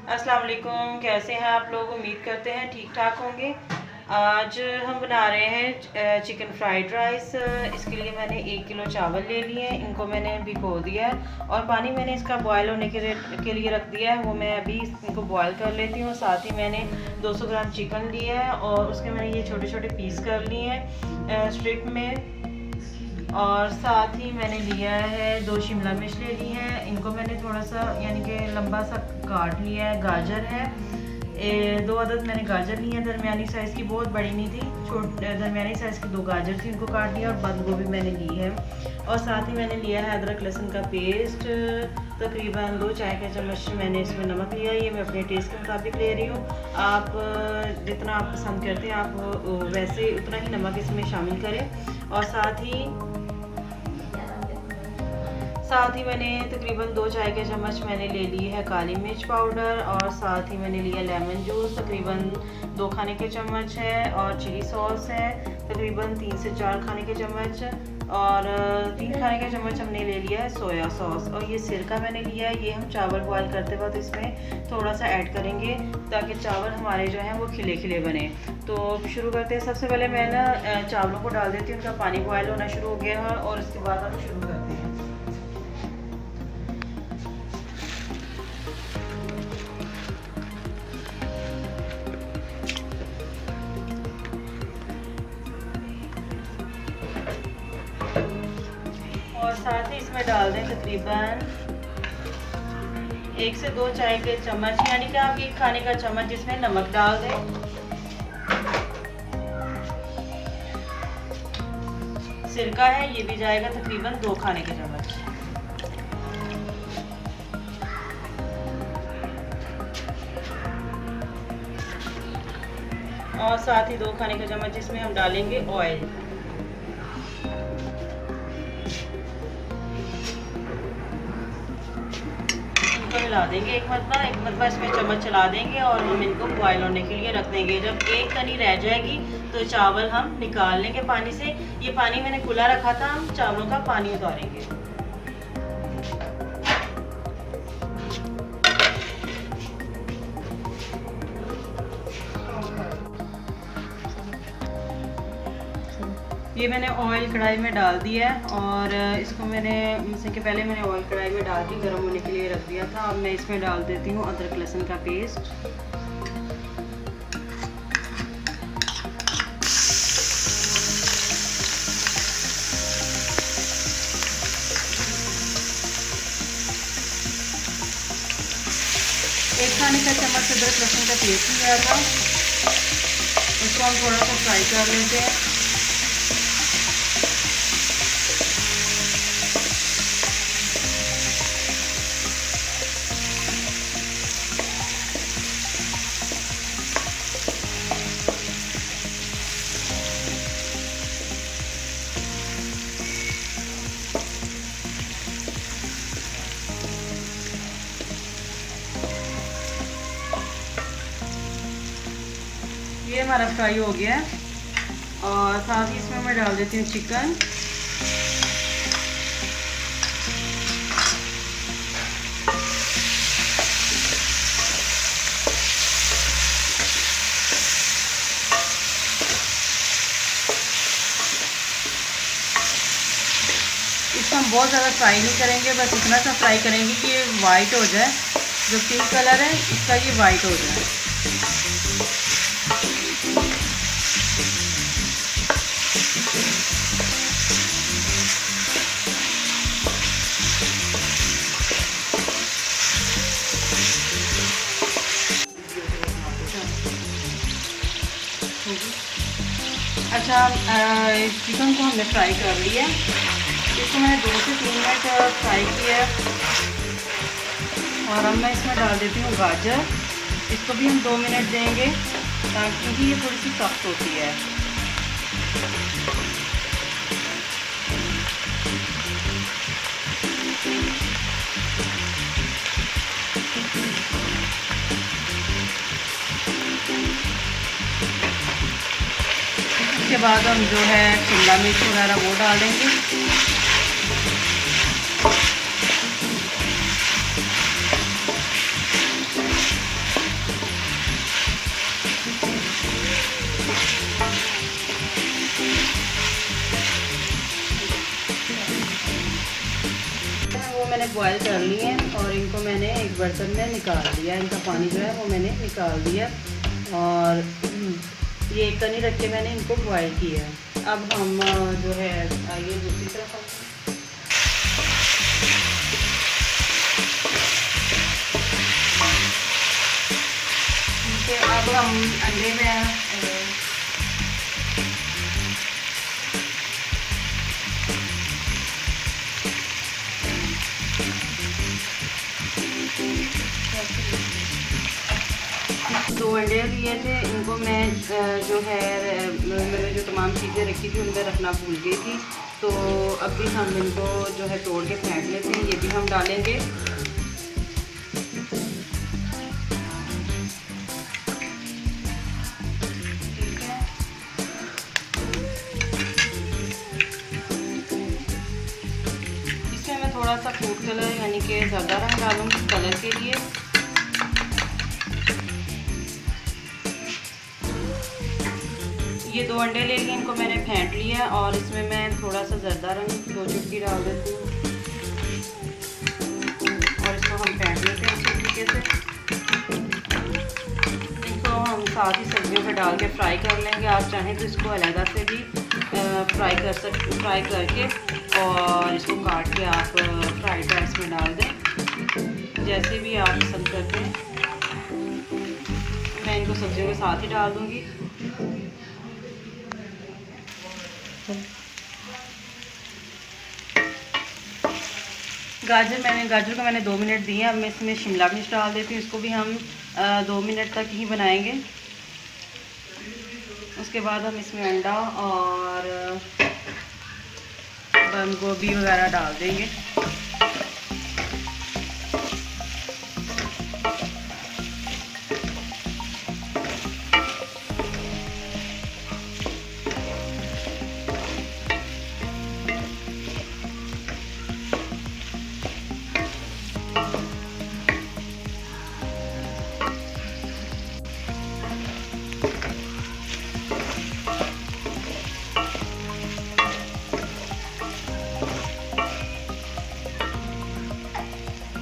अस्सलाम वालेकुम। कैसे हैं आप लोग? उम्मीद करते हैं ठीक ठाक होंगे। आज हम बना रहे हैं चिकन फ्राइड राइस। इसके लिए मैंने 1 किलो चावल ले लिए हैं। इनको मैंने भिगो दिया है और पानी मैंने इसका बॉयल होने के लिए रख दिया है। वो मैं अभी इनको बॉयल कर लेती हूँ। साथ ही मैंने 200 ग्राम चिकन लिया है और उसके मैंने ये छोटे छोटे पीस कर लिए हैं स्ट्रिप में। और साथ ही मैंने लिया है 2 शिमला मिर्च ले ली हैं। इनको मैंने थोड़ा सा यानी कि लंबा सा काट लिया है। गाजर है 2 अदद मैंने गाजर ली है, दरमियानी साइज़ की, बहुत बड़ी नहीं थी, दरमियानी साइज़ की 2 गाजर थी, उनको काट लिया। और बंद गोभी मैंने ली है। और साथ ही मैंने लिया है अदरक लहसुन का पेस्ट, तकरीबन 2 चाय का चम्मच मैंने इसमें नमक लिया। ये मैं अपने टेस्ट के मुताबिक ले रही हूँ। आप जितना आप पसंद करते हैं आप वैसे उतना ही नमक इसमें शामिल करें। और साथ ही मैंने तकरीबन 2 चाय के चम्मच मैंने ले ली है काली मिर्च पाउडर। और साथ ही मैंने लिया लेमन जूस, तकरीबन 2 खाने के चम्मच है। और चिली सॉस है तकरीबन 3 से 4 खाने के चम्मच। और 3 खाने के चम्मच हमने ले लिया है सोया सॉस। और ये सिरका मैंने लिया है, ये हम चावल बॉयल करते वक्त इसमें थोड़ा सा ऐड करेंगे ताकि चावल हमारे जो हैं वो खिले खिले बने। तो शुरू करते हैं। सबसे पहले मैं ना चावलों को डाल देती हूँ, उनका पानी बॉयल होना शुरू हो गया है और उसके बाद हम शुरू करते हैं। और साथ ही इसमें डाल दें तकरीबन 1 से 2 चाय के चम्मच, यानी कि आप 1 खाने का चम्मच जिसमें नमक डाल दें। सिरका है, ये भी जाएगा तकरीबन 2 खाने के चम्मच। और साथ ही 2 खाने का चम्मच इसमें हम डालेंगे ऑयल। मिला देंगे एक मरतबा इसमें चम्मच चला देंगे और हम इनको बॉयल होने के लिए रख देंगे। जब एक तनी रह जाएगी तो चावल हम निकाल लेंगे पानी से। ये पानी मैंने खुला रखा था, हम चावलों का पानी उतारेंगे। ये मैंने ऑयल कढ़ाई में डाल दिया है और इसको मैंने इससे के पहले मैंने ऑयल कढ़ाई में डाल के गर्म होने के लिए रख दिया था। अब मैं इसमें डाल देती हूँ अदरक लहसुन का पेस्ट। एक खाने का चम्मच अदरक लहसुन का पेस्ट लिया था, इसको हम थोड़ा सा फ्राई कर लेते हैं। ये हमारा फ्राई हो गया है और साथ ही इसमें मैं डाल देती हूँ चिकन। इसको हम बहुत ज़्यादा फ्राई नहीं करेंगे, बस इतना सा फ्राई करेंगे कि ये वाइट हो जाए। जो पिंक कलर है इसका ये वाइट हो जाए। अच्छा, चिकन को हमने फ्राई कर लिया। इसको मैंने 2 से 3 मिनट फ्राई किया और अब मैं इसमें डाल देती हूँ गाजर। इसको भी हम 2 मिनट देंगे क्योंकि ये थोड़ी सी सख्त होती है। उसके बाद हम जो है शिमला मिर्च वगैरह वो डाल देंगे। बॉयल कर लिए हैं और इनको मैंने एक बर्तन में निकाल दिया। इनका पानी जो है वो मैंने निकाल दिया और ये एक कनी रख के मैंने इनको बॉयल किया है। अब हम जो है आइए दूसरी तरफ अब हम अंडे में दो अंडे लिए थे, इनको मैं जो है मैंने जो तमाम चीज़ें रखी थी उनमें रखना भूल गई थी, तो अब भी हम इनको जो है तोड़ के फेंट लेते हैं। ये भी हम डालेंगे। ठीक है, इसमें मैं थोड़ा सा फूड कलर यानी कि ज़्यादा रंग डालूँगी कलर के लिए। ये दो अंडे ले लिए, इनको मैंने फेंट लिया और इसमें मैं थोड़ा सा जर्दा रंग 2 चुटकी डाल देती हूँ और इसको हम फेंट लेते हैं अच्छे तरीके से। इनको हम साथ ही सब्जियों में डाल के फ्राई कर लेंगे। आप चाहें तो इसको अलग से भी फ्राई करके और इसको काट के आप फ्राइड राइस में डाल दें, जैसे भी आप पसंद करते हैं। मैं इनको सब्जियों के साथ ही डाल दूँगी। गाजर को मैंने 2 मिनट दिए। अब मैं इसमें शिमला मिर्च डाल देती हूँ। इसको भी हम 2 मिनट तक ही बनाएंगे। उसके बाद हम इसमें अंडा और बंद गोभी वगैरह डाल देंगे।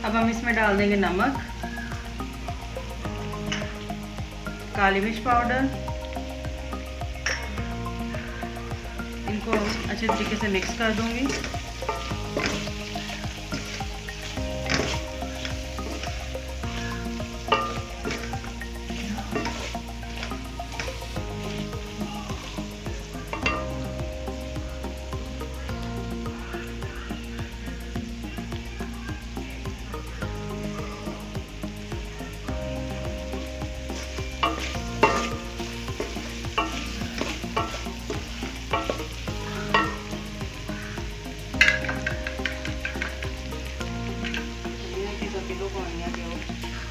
अब हम इसमें डाल देंगे नमक, काली मिर्च पाउडर। इनको अच्छे तरीके से मिक्स कर दूंगी।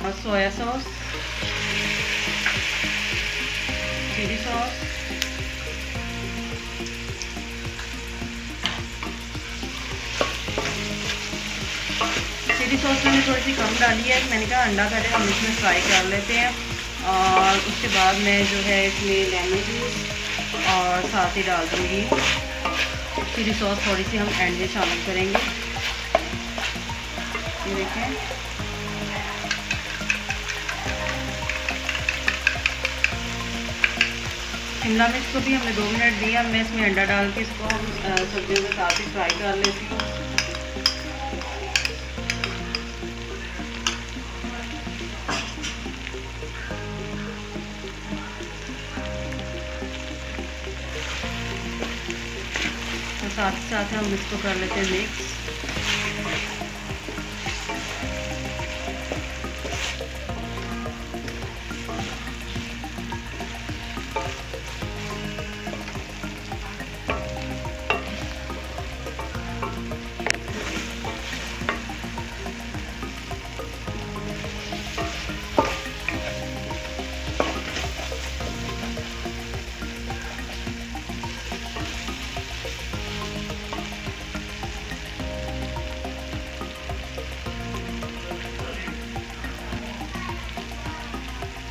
और सोया सॉस, चिली सॉस, मैंने थोड़ी सी कम डाली है। मैंने कहा अंडा पहले हम इसमें फ्राई कर लेते हैं और उसके बाद मैं जो है इसमें लेमन जूस और साथ ही डाल दूँगी चिली सॉस। थोड़ी सी हम एंड में शामिल करेंगे। ये देखें, शिमला मिर्च को भी हमने 2 मिनट दिया। मैं इसमें अंडा डाल के इसको हम सब्जियों के साथ ही फ्राई कर लेती हूँ। तो साथ ही साथ हम इसको कर लेते हैं मिक्स।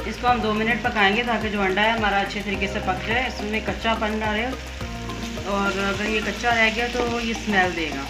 इसको हम 2 मिनट पकाएंगे ताकि जो अंडा है हमारा अच्छे तरीके से पक जाए, इसमें कच्चापन ना रहे। और अगर ये कच्चा रह गया तो ये स्मेल देगा।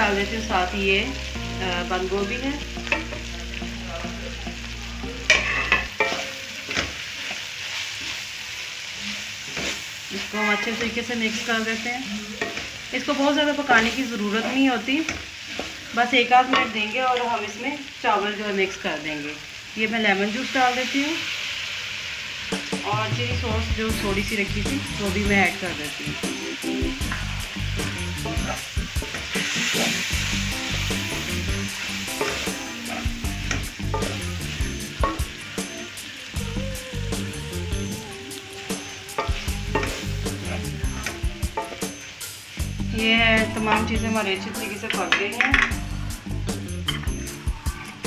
डाल देती हूँ, साथ ही ये बंद गोभी है। इसको हम अच्छे तरीके से मिक्स कर देते हैं। इसको बहुत ज़्यादा पकाने की ज़रूरत नहीं होती, बस 1 आध मिनट देंगे और हम इसमें चावल जो है मिक्स कर देंगे। ये मैं लेमन जूस डाल देती हूँ और चिली सॉस जो थोड़ी सी रखी थी वो भी मैं ऐड कर देती हूँ। ये है, तमाम चीज़ें हमारे अच्छी तरीके से पक गई हैं।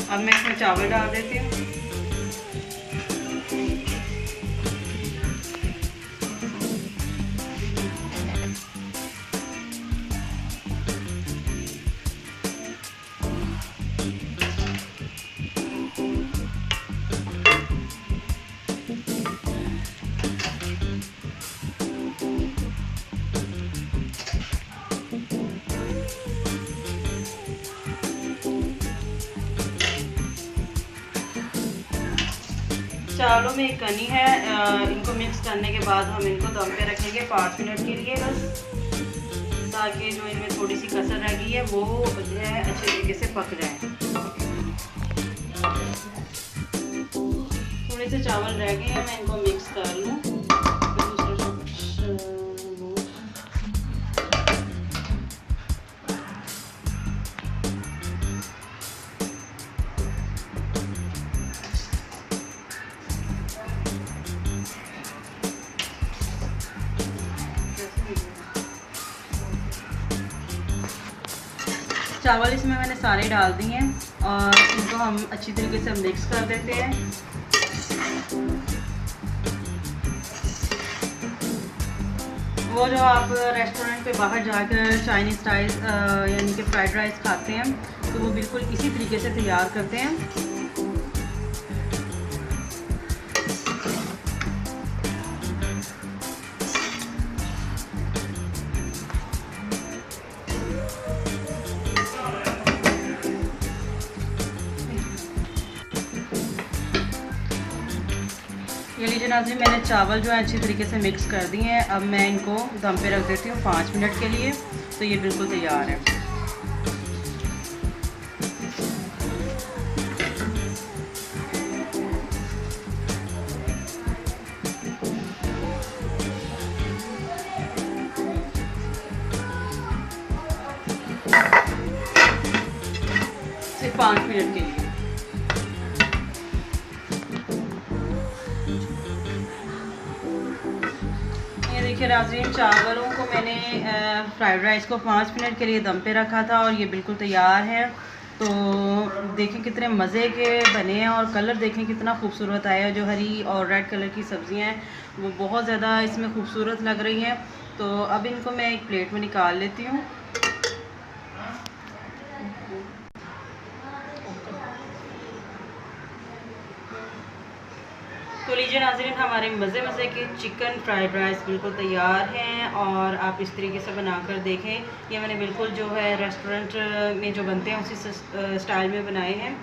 अब मैं इसमें चावल डाल देती हूँ। चावलों में एक कनी है, इनको मिक्स करने के बाद हम इनको दम पे रखेंगे 5 मिनट के लिए बस, ताकि जो इनमें थोड़ी सी कसर रह गई है वो जो है अच्छे तरीके से पक जाए। थोड़े से चावल रह गए हैं, मैं इनको मिक्स कर लूँ। चावल इसमें मैंने सारे डाल दिए हैं और इनको हम अच्छी तरीके से मिक्स कर देते हैं। वो जो आप रेस्टोरेंट पे बाहर जाकर चाइनीज़ स्टाइल यानी कि फ्राइड राइस खाते हैं तो वो बिल्कुल इसी तरीके से तैयार करते हैं। ये लीजिए नाज़रीन, मैंने चावल जो है अच्छी तरीके से मिक्स कर दिए हैं। अब मैं इनको दम पे रख देती हूँ 5 मिनट के लिए, तो ये बिल्कुल तैयार है। सिर्फ 5 मिनट के लिए। देखिए नाज़रीन, चावलों को मैंने फ्राइड राइस को 5 मिनट के लिए दम पे रखा था और ये बिल्कुल तैयार है। तो देखें कितने मज़े के बने हैं और कलर देखें कितना खूबसूरत आया है। जो हरी और रेड कलर की सब्ज़ियां हैं वो बहुत ज़्यादा इसमें खूबसूरत लग रही हैं। तो अब इनको मैं एक प्लेट में निकाल लेती हूँ। तो लीजिए नाज़रीन, हमारे मज़े मज़े के चिकन फ्राइड राइस बिल्कुल तैयार हैं और आप इस तरीके से बनाकर देखें। ये मैंने बिल्कुल जो है रेस्टोरेंट में जो बनते हैं उसी स्टाइल में बनाए हैं।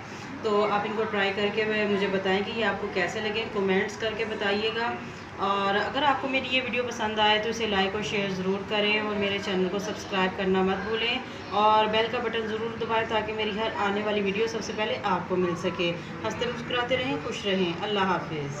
तो आप इनको ट्राई करके मुझे बताएं कि ये आपको कैसे लगे, कमेंट्स करके बताइएगा। और अगर आपको मेरी ये वीडियो पसंद आए तो इसे लाइक और शेयर ज़रूर करें और मेरे चैनल को सब्सक्राइब करना मत भूलें और बेल का बटन ज़रूर दबाएं ताकि मेरी हर आने वाली वीडियो सबसे पहले आपको मिल सके। हंसते मुस्कुराते रहें, खुश रहें। अल्लाह हाफिज़।